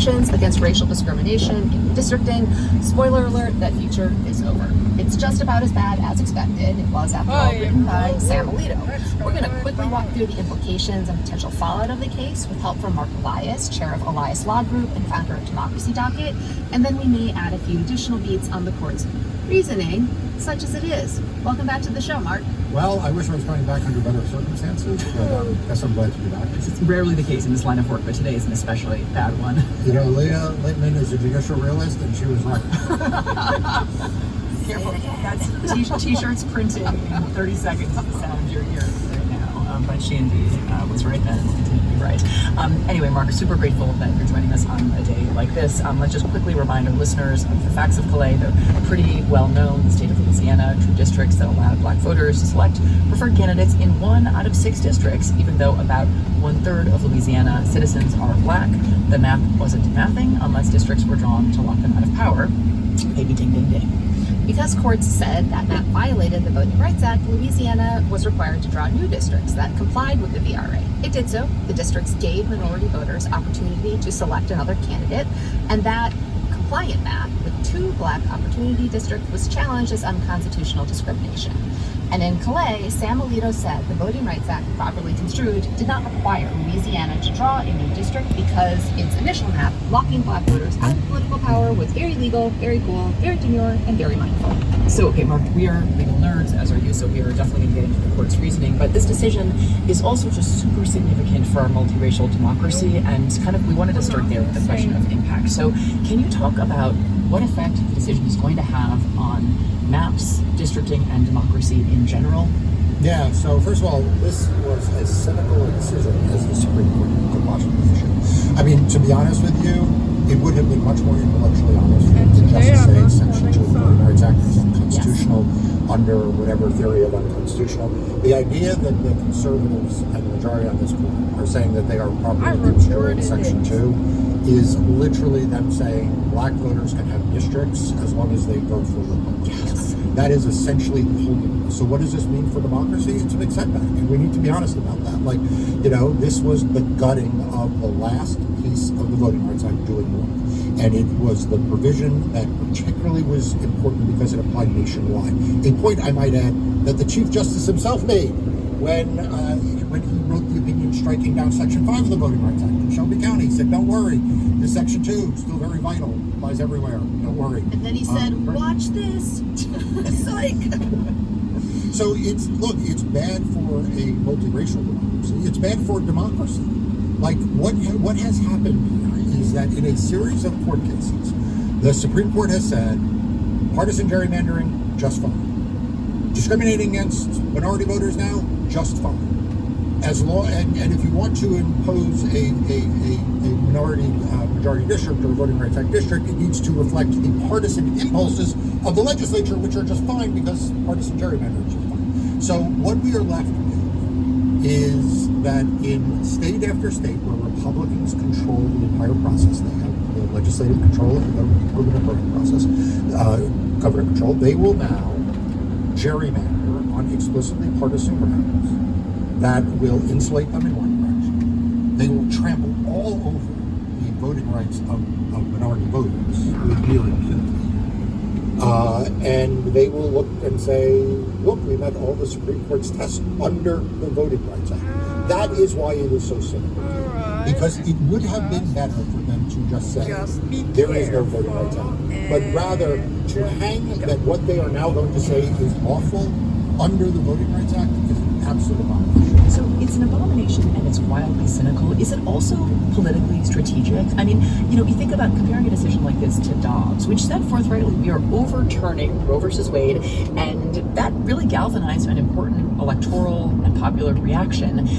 protections against racial discrimination in redistricting. Spoiler alert, that future is over. It's just about as bad as expected. It was, after all, written by Sam Alito. We're going to quickly walk through the implications and potential fallout of the case with help from Mark Elias, chair of Elias Law Group and founder of Democracy Docket, and then we may add a few additional beats on the court's reasoning, such as it is. Welcome back to the show, Mark. Well, I wish I was coming back under better circumstances, but I guess I'm glad to be back. It's rarely the case in this line of work, but today is an especially bad one. You know, Leah Littman is a judicial realist, and she was right. Careful. That's t-shirts printing in 30 seconds is the sound you're hearing right now. But she indeed was right then and will continue to be right. Anyway, Mark, super grateful that you're joining us on a day like this. Let's just quickly remind our listeners of the facts of Calais. They're pretty well known. The state of Louisiana drew districts that allowed black voters to select preferred candidates in 1 out of 6 districts, even though about 1/3 of Louisiana citizens are black. The map wasn't mathing unless districts were drawn to lock them out of power. Maybe ding, ding, ding. Because courts said that map violated the Voting Rights Act, Louisiana was required to draw new districts that complied with the VRA. It did so. The districts gave minority voters opportunity to select another candidate, and that compliant map with 2 black opportunity districts was challenged as unconstitutional discrimination. And in Calais, Sam Alito said the Voting Rights Act, properly construed, did not require Louisiana to draw a new district because its initial map locking black voters out of political power was very legal, very cool, very demure, and very mindful. So, okay, Mark, we are legal nerds, as are you, so we are definitely going to get into the court's reasoning, but this decision is also just super significant for our multiracial democracy, and kind of we wanted to start there with the question of impact. So can you talk about what effect the decision is going to have on maps, districting, and democracy in general? Yeah, so first of all, this was as cynical a decision as the Supreme Court could possibly issue. I mean, to be honest with you, it would have been much more intellectually honest to just say Section 2 of the Voting Rights Act is unconstitutional under whatever theory of unconstitutional. The idea that the conservatives and the majority on this court are saying that they are properly construing Section 2 is literally them saying black voters can have districts as long as they vote for Republicans. That is essentially the whole. So what does this mean for democracy? It's a big setback, and we need to be honest about that. Like, you know, this was the gutting of the last piece of the Voting Rights Act doing work, and it was the provision that particularly was important because it applied nationwide. A point I might add that the Chief Justice himself made when he wrote the opinion striking down Section 5 of the Voting Rights Act in Shelby County. He said, "Don't worry, the Section 2 is still very vital. Applies everywhere. Don't worry." And then he said, "Watch this." It's like. So it's bad for a multiracial democracy. It's bad for democracy. Like what has happened here is that in a series of court cases, the Supreme Court has said partisan gerrymandering, just fine. Discriminating against minority voters now, just fine. As long and if you want to impose a minority majority district or a Voting Rights Act district, it needs to reflect the partisan impulses of the legislature, which are just fine because partisan gerrymandering is just fine. So what we are left with is that in state after state where Republicans control the entire process, they have the legislative control and the government voting process, government control, they will now gerrymander on explicitly partisan grounds that will insulate them in one direction. They will trample all over the voting rights of minority voters with near impunity. And they will look and say, look, we met all the Supreme Court's tests under the Voting Rights Act. That is why it is so simple. Because it would have been better for them to just say, there is no Voting Rights Act. But rather to hang that what they are now going to say is lawful under the Voting Rights Act is an absolute abomination. So it's an abomination and it's wildly cynical. Is it also politically strategic? I mean, you know, you think about comparing a decision like this to Dobbs, which said forthrightly, we are overturning Roe versus Wade, and that really galvanized an important electoral and popular reaction.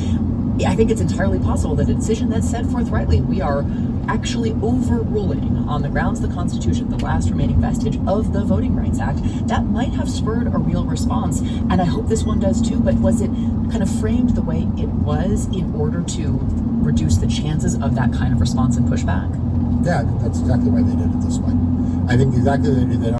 I think it's entirely possible that a decision that said forthrightly, we are actually overruling on the grounds of the Constitution, the last remaining vestige of the Voting Rights Act, that might have spurred a real response. And I hope this one does too, but was it kind of framed the way it was in order to reduce the chances of that kind of response and pushback? Yeah, that's exactly why they did it this way. I think exactly they did that.